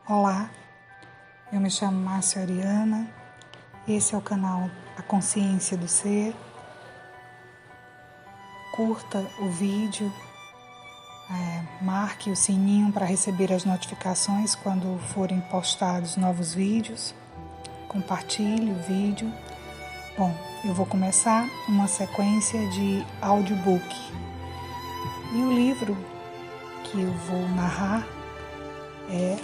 Olá, eu me chamo Márcia Ariana, esse é o canal A Consciência do Ser. Curta o vídeo, marque o sininho para receber as notificações quando forem postados novos vídeos, compartilhe o vídeo. Bom, eu vou começar uma sequência de audiobook e o livro que eu vou narrar é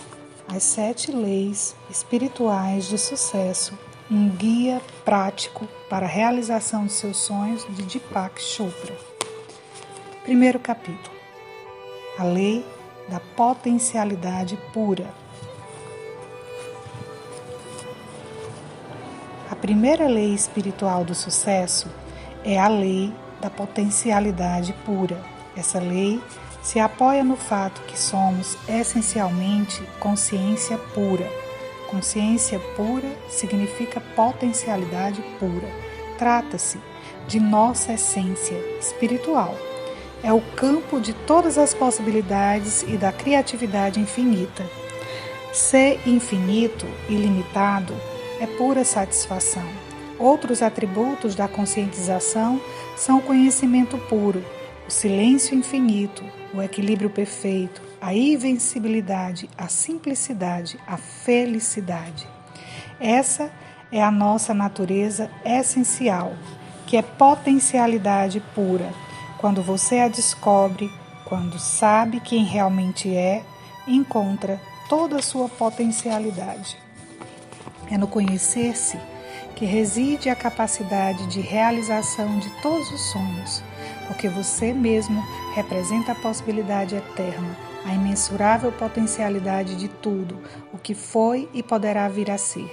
As 7 Leis Espirituais de Sucesso, um guia prático para a realização de seus sonhos, de Deepak Chopra. Primeiro capítulo, a lei da potencialidade pura. A primeira lei espiritual do sucesso é a lei da potencialidade pura. Essa lei se apoia no fato que somos essencialmente consciência pura. Consciência pura significa potencialidade pura. Trata-se de nossa essência espiritual. É o campo de todas as possibilidades e da criatividade infinita. Ser infinito, ilimitado, é pura satisfação. Outros atributos da conscientização são o conhecimento puro, o silêncio infinito, o equilíbrio perfeito, a invencibilidade, a simplicidade, a felicidade. Essa é a nossa natureza essencial, que é potencialidade pura. Quando você a descobre, quando sabe quem realmente é, encontra toda a sua potencialidade. É no conhecer-se que reside a capacidade de realização de todos os sonhos, porque você mesmo representa a possibilidade eterna, a imensurável potencialidade de tudo, o que foi e poderá vir a ser.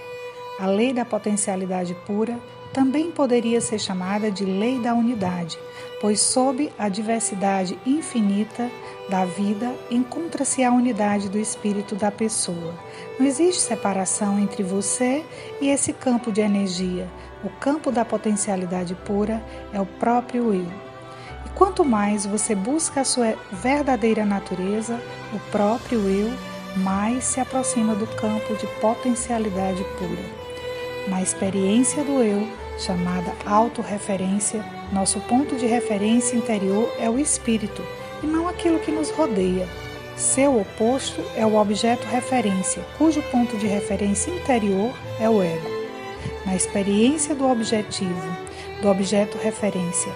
A lei da potencialidade pura também poderia ser chamada de lei da unidade, pois sob a diversidade infinita da vida encontra-se a unidade do espírito da pessoa. Não existe separação entre você e esse campo de energia. O campo da potencialidade pura é o próprio eu. E quanto mais você busca a sua verdadeira natureza, o próprio eu, mais se aproxima do campo de potencialidade pura. Na experiência do eu, chamada autorreferência, nosso ponto de referência interior é o espírito e não aquilo que nos rodeia. Seu oposto é o objeto referência, cujo ponto de referência interior é o ego. Na experiência do objetivo, do objeto referência,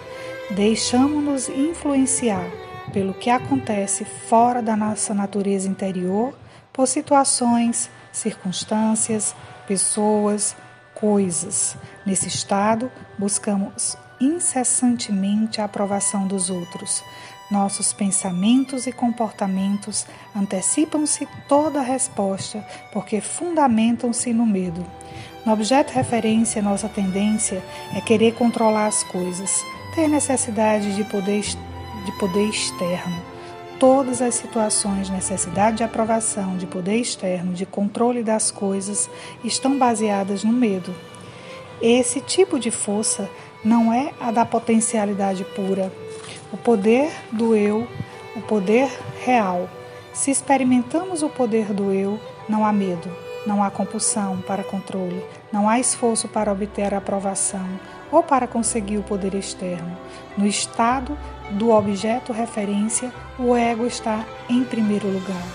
deixamos-nos influenciar pelo que acontece fora da nossa natureza interior, por situações, circunstâncias, pessoas, coisas. Nesse estado, buscamos incessantemente a aprovação dos outros. Nossos pensamentos e comportamentos antecipam-se toda a resposta porque fundamentam-se no medo. No objeto referência, nossa tendência é querer controlar as coisas, ter necessidade de poder externo. Todas as situações, necessidade de aprovação, de poder externo, de controle das coisas, estão baseadas no medo. Esse tipo de força não é a da potencialidade pura. O poder do eu, o poder real. Se experimentamos o poder do eu, não há medo, não há compulsão para controle, não há esforço para obter a aprovação ou para conseguir o poder externo. No estado do objeto referência, o ego está em primeiro lugar,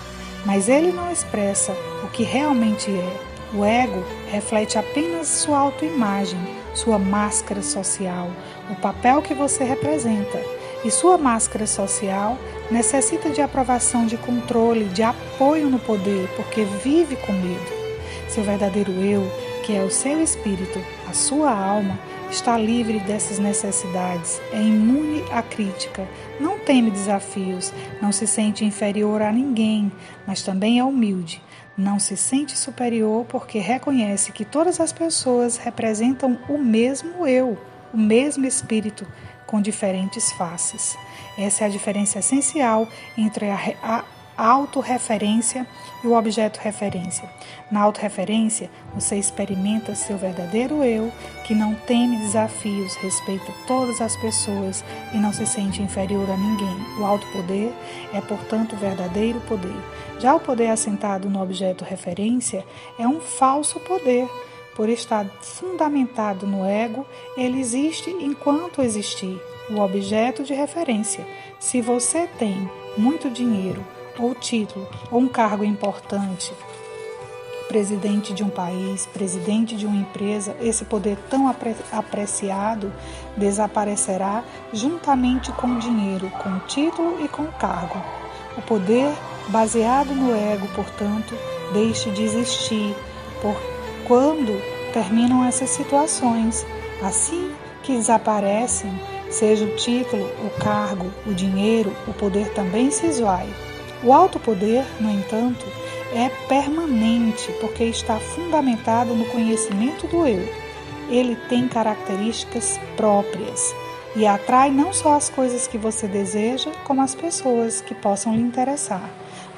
mas ele não expressa o que realmente é. O ego reflete apenas sua autoimagem, sua máscara social, o papel que você representa. E sua máscara social necessita de aprovação, de controle, de apoio no poder, porque vive com medo. Seu verdadeiro eu, que é o seu espírito, a sua alma, está livre dessas necessidades, é imune à crítica, não teme desafios, não se sente inferior a ninguém, mas também é humilde. Não se sente superior porque reconhece que todas as pessoas representam o mesmo eu, o mesmo espírito, com diferentes faces. Essa é a diferença essencial entre a autorreferência e o objeto referência. Na autorreferência, você experimenta seu verdadeiro eu, que não teme desafios, respeita todas as pessoas e não se sente inferior a ninguém. O autopoder é, portanto, o verdadeiro poder. Já o poder assentado no objeto referência é um falso poder. Por estar fundamentado no ego, ele existe enquanto existir, o objeto de referência. Se você tem muito dinheiro, ou título, ou um cargo importante, presidente de um país, presidente de uma empresa, esse poder tão apreciado desaparecerá juntamente com o dinheiro, com o título e com o cargo. O poder baseado no ego, portanto, deixe de existir quando terminam essas situações. Assim que desaparecem, seja o título, o cargo, o dinheiro, o poder também se esvai. O autopoder, no entanto, é permanente porque está fundamentado no conhecimento do eu. Ele tem características próprias e atrai não só as coisas que você deseja, como as pessoas que possam lhe interessar.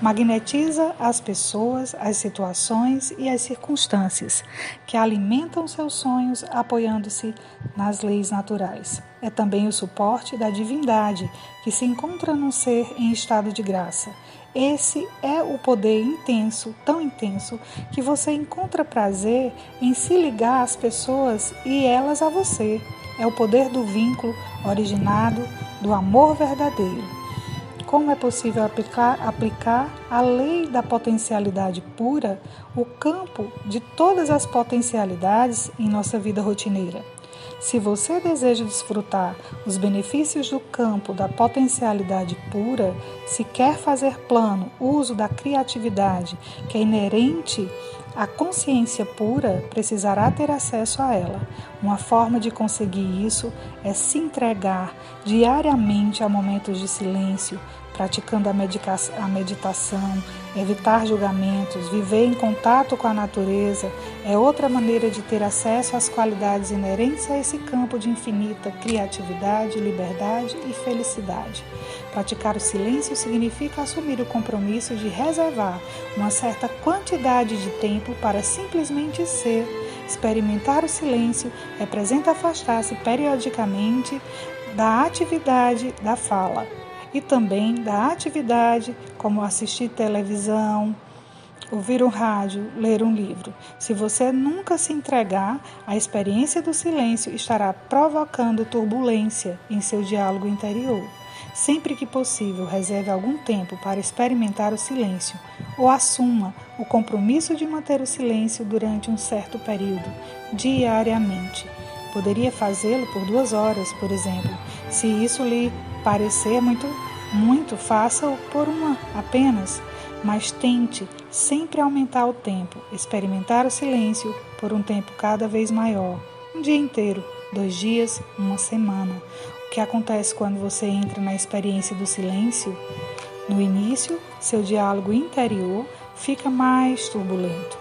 Magnetiza as pessoas, as situações e as circunstâncias que alimentam seus sonhos apoiando-se nas leis naturais. É também o suporte da divindade que se encontra num ser em estado de graça. Esse é o poder intenso, tão intenso, que você encontra prazer em se ligar às pessoas e elas a você. É o poder do vínculo originado do amor verdadeiro. Como é possível aplicar a lei da potencialidade pura, o campo de todas as potencialidades em nossa vida rotineira? Se você deseja desfrutar os benefícios do campo da potencialidade pura, se quer fazer plano uso da criatividade que é inerente à consciência pura, precisará ter acesso a ela. Uma forma de conseguir isso é se entregar diariamente a momentos de silêncio, praticando a meditação, evitar julgamentos, viver em contato com a natureza é outra maneira de ter acesso às qualidades inerentes a esse campo de infinita criatividade, liberdade e felicidade. Praticar o silêncio significa assumir o compromisso de reservar uma certa quantidade de tempo para simplesmente ser. Experimentar o silêncio representa afastar-se periodicamente da atividade da fala e também da atividade como assistir televisão, ouvir um rádio, ler um livro. Se você nunca se entregar, a experiência do silêncio estará provocando turbulência em seu diálogo interior. Sempre que possível, reserve algum tempo para experimentar o silêncio ou assuma o compromisso de manter o silêncio durante um certo período, diariamente. Poderia fazê-lo por 2 horas, por exemplo. Se isso lhe parecer muito, faça-o por uma apenas, mas tente sempre aumentar o tempo, experimentar o silêncio por um tempo cada vez maior, um dia inteiro, 2 dias, uma semana. O que acontece quando você entra na experiência do silêncio? No início, seu diálogo interior fica mais turbulento.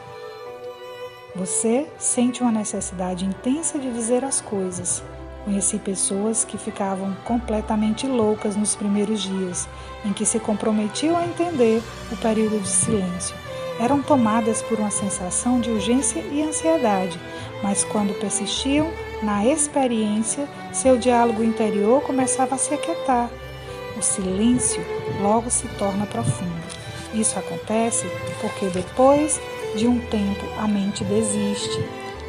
Você sente uma necessidade intensa de dizer as coisas. Conheci pessoas que ficavam completamente loucas nos primeiros dias, em que se comprometiam a entender o período de silêncio. Eram tomadas por uma sensação de urgência e ansiedade, mas quando persistiam na experiência, seu diálogo interior começava a se aquietar. O silêncio logo se torna profundo. Isso acontece porque depois de um tempo a mente desiste.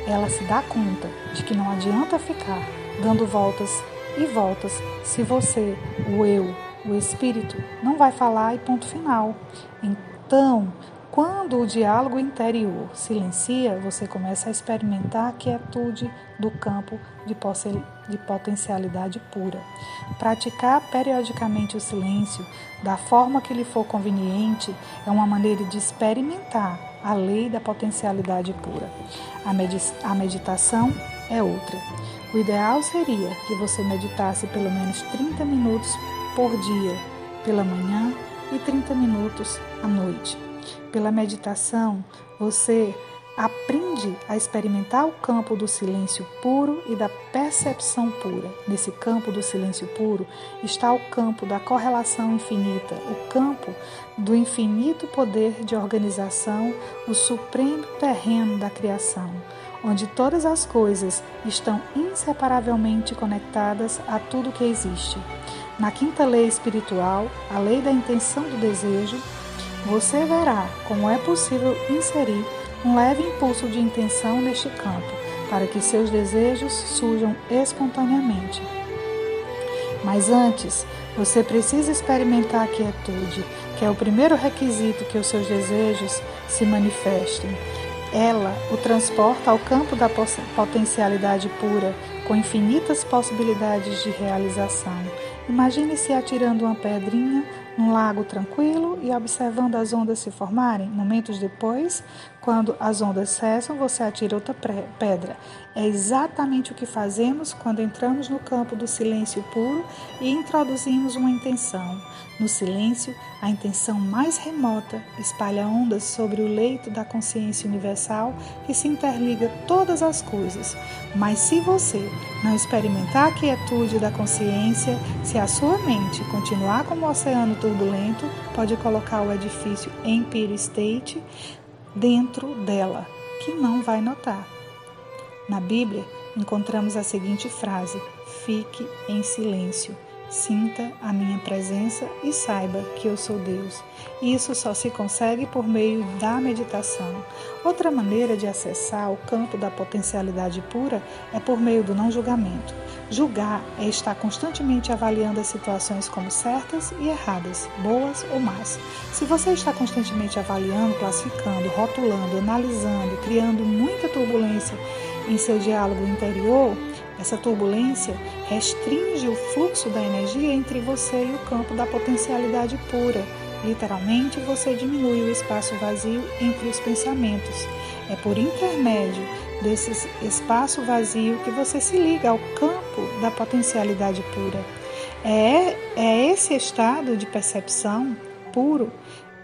Ela se dá conta de que não adianta ficar dando voltas e voltas se você, o eu, o espírito, não vai falar e ponto final. Então, quando o diálogo interior silencia, você começa a experimentar a quietude do campo de potencialidade pura. Praticar periodicamente o silêncio, da forma que lhe for conveniente, é uma maneira de experimentar a lei da potencialidade pura. A meditação é outra. O ideal seria que você meditasse pelo menos 30 minutos por dia, pela manhã, e 30 minutos à noite. Pela meditação, você Aprende a experimentar o campo do silêncio puro e da percepção pura. Nesse campo do silêncio puro está o campo da correlação infinita, o campo do infinito poder de organização, o supremo terreno da criação, onde todas as coisas estão inseparavelmente conectadas a tudo que existe. Na quinta lei espiritual, a lei da intenção do desejo, você verá como é possível inserir um leve impulso de intenção neste campo, para que seus desejos surjam espontaneamente. Mas antes, você precisa experimentar a quietude, que é o primeiro requisito que os seus desejos se manifestem. Ela o transporta ao campo da potencialidade pura, com infinitas possibilidades de realização. Imagine-se atirando uma pedrinha num lago tranquilo e observando as ondas se formarem. Momentos depois, quando as ondas cessam, você atira outra pedra. É exatamente o que fazemos quando entramos no campo do silêncio puro e introduzimos uma intenção. No silêncio, a intenção mais remota espalha ondas sobre o leito da consciência universal que se interliga todas as coisas. Mas se você não experimentar a quietude da consciência, se a sua mente continuar como um oceano turbulento, pode colocar o edifício Empire State dentro dela, que não vai notar. Na Bíblia, encontramos a seguinte frase: fique em silêncio. Sinta a minha presença e saiba que eu sou Deus. Isso só se consegue por meio da meditação. Outra maneira de acessar o campo da potencialidade pura é por meio do não julgamento. Julgar é estar constantemente avaliando as situações como certas e erradas, boas ou más. Se você está constantemente avaliando, classificando, rotulando, analisando, criando muita turbulência em seu diálogo interior, essa turbulência restringe o fluxo da energia entre você e o campo da potencialidade pura. Literalmente, você diminui o espaço vazio entre os pensamentos. É por intermédio desse espaço vazio que você se liga ao campo da potencialidade pura. É esse estado de percepção puro,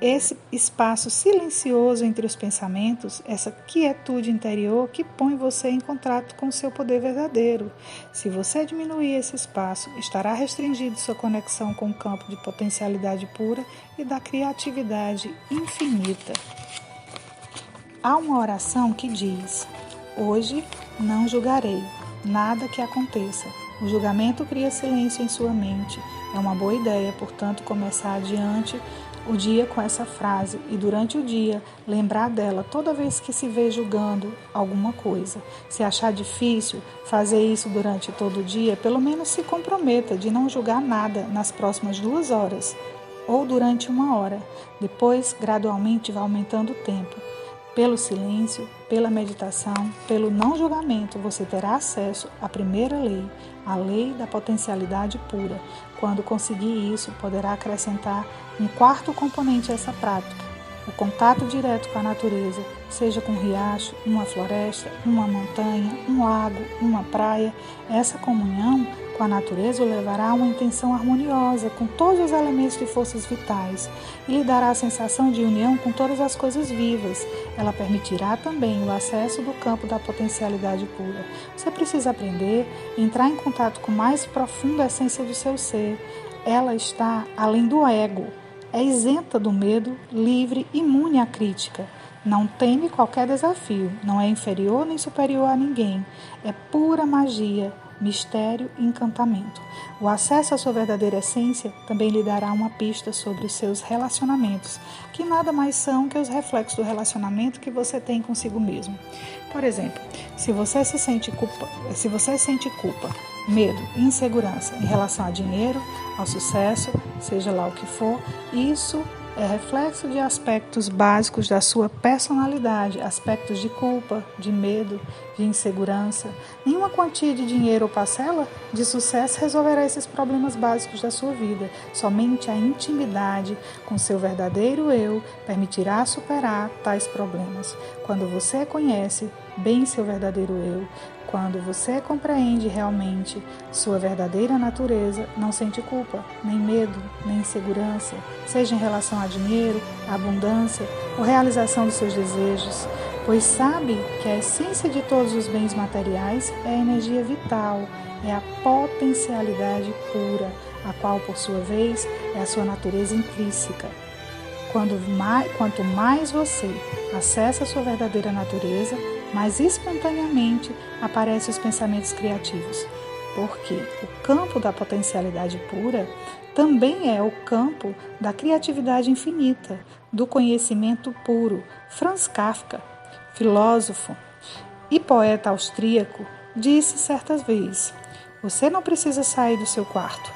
esse espaço silencioso entre os pensamentos, essa quietude interior que põe você em contato com o seu poder verdadeiro. Se você diminuir esse espaço, estará restringido sua conexão com o campo de potencialidade pura e da criatividade infinita. Há uma oração que diz: hoje não julgarei nada que aconteça. O julgamento cria silêncio em sua mente. É uma boa ideia, portanto, começar adiante o dia com essa frase e durante o dia lembrar dela toda vez que se vê julgando alguma coisa. Se achar difícil fazer isso durante todo o dia, pelo menos se comprometa de não julgar nada nas próximas 2 horas ou durante 1 hora. Depois, gradualmente, vai aumentando o tempo. Pelo silêncio, pela meditação, pelo não julgamento, você terá acesso à primeira lei, a lei da potencialidade pura. Quando conseguir isso, poderá acrescentar um 4º componente a essa prática: o contato direto com a natureza, seja com um riacho, uma floresta, uma montanha, um lago, uma praia. Essa comunhão com a natureza o levará a uma intenção harmoniosa com todos os elementos de forças vitais e lhe dará a sensação de união com todas as coisas vivas. Ela permitirá também o acesso do campo da potencialidade pura. Você precisa aprender a entrar em contato com a mais profunda essência do seu ser. Ela está além do ego. É isenta do medo, livre, imune à crítica. Não teme qualquer desafio, não é inferior nem superior a ninguém. É pura magia, mistério e encantamento. O acesso à sua verdadeira essência também lhe dará uma pista sobre os seus relacionamentos, que nada mais são que os reflexos do relacionamento que você tem consigo mesmo. Por exemplo, se você sente culpa, medo e insegurança em relação a dinheiro, ao sucesso, seja lá o que for, isso é reflexo de aspectos básicos da sua personalidade, aspectos de culpa, de medo, de insegurança. Nenhuma quantia de dinheiro ou parcela de sucesso resolverá esses problemas básicos da sua vida. Somente a intimidade com seu verdadeiro eu permitirá superar tais problemas. Quando você conhece bem seu verdadeiro eu, quando você compreende realmente sua verdadeira natureza, não sente culpa, nem medo, nem insegurança, seja em relação a dinheiro, a abundância ou realização dos seus desejos. pois sabe que a essência de todos os bens materiais é a energia vital, é a potencialidade pura, a qual, por sua vez, é a sua natureza intrínseca. Quanto mais você acessa a sua verdadeira natureza, mais espontaneamente aparecem os pensamentos criativos, porque o campo da potencialidade pura também é o campo da criatividade infinita, do conhecimento puro. Franz Kafka, filósofo e poeta austríaco, disse certas vezes: você não precisa sair do seu quarto.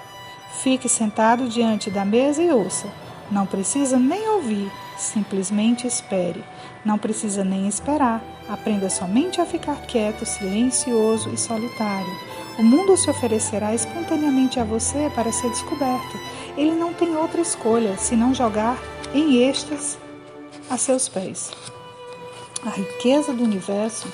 Fique sentado diante da mesa e ouça. Não precisa nem ouvir, simplesmente espere. Não precisa nem esperar, aprenda somente a ficar quieto, silencioso e solitário. O mundo se oferecerá espontaneamente a você para ser descoberto. Ele não tem outra escolha senão jogar em êxtase a seus pés. A riqueza do universo,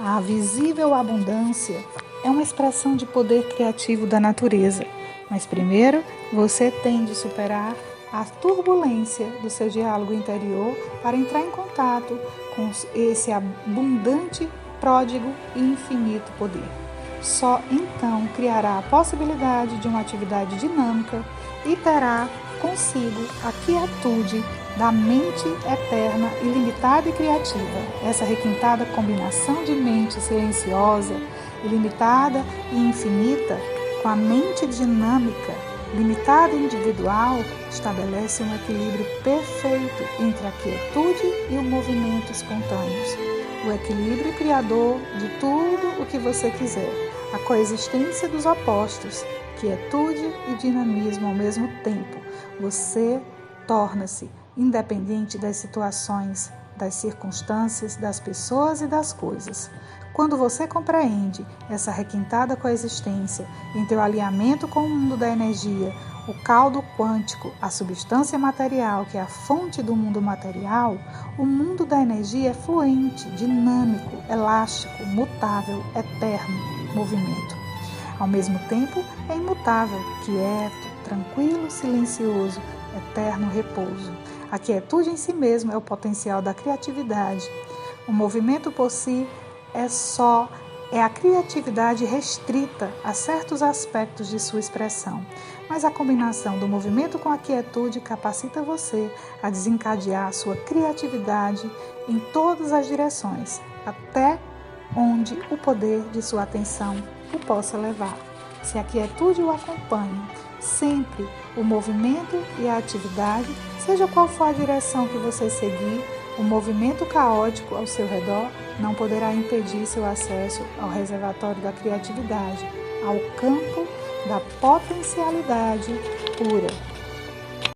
a visível abundância, é uma expressão de poder criativo da natureza. Mas primeiro, você tem de superar a turbulência do seu diálogo interior para entrar em contato com esse abundante, pródigo e infinito poder. Só então criará a possibilidade de uma atividade dinâmica e terá consigo a quietude da mente eterna, ilimitada e criativa. Essa requintada combinação de mente silenciosa, ilimitada e infinita, com a mente dinâmica, limitada e individual, estabelece um equilíbrio perfeito entre a quietude e o movimento espontâneos. O equilíbrio criador de tudo o que você quiser. A coexistência dos opostos, quietude e dinamismo ao mesmo tempo. Você torna-se independente das situações, das circunstâncias, das pessoas e das coisas. Quando você compreende essa requintada coexistência entre o alinhamento com o mundo da energia, o caldo quântico, a substância material, que é a fonte do mundo material, o mundo da energia é fluente, dinâmico, elástico, mutável, eterno, movimento. Ao mesmo tempo, é imutável, quieto, tranquilo, silencioso, eterno repouso. A quietude em si mesmo é o potencial da criatividade. O movimento por si é a criatividade restrita a certos aspectos de sua expressão, mas a combinação do movimento com a quietude capacita você a desencadear sua criatividade em todas as direções, até onde o poder de sua atenção o possa levar. Se a quietude o acompanha, sempre o movimento e a atividade, seja qual for a direção que você seguir, o movimento caótico ao seu redor não poderá impedir seu acesso ao reservatório da criatividade, ao campo da potencialidade pura.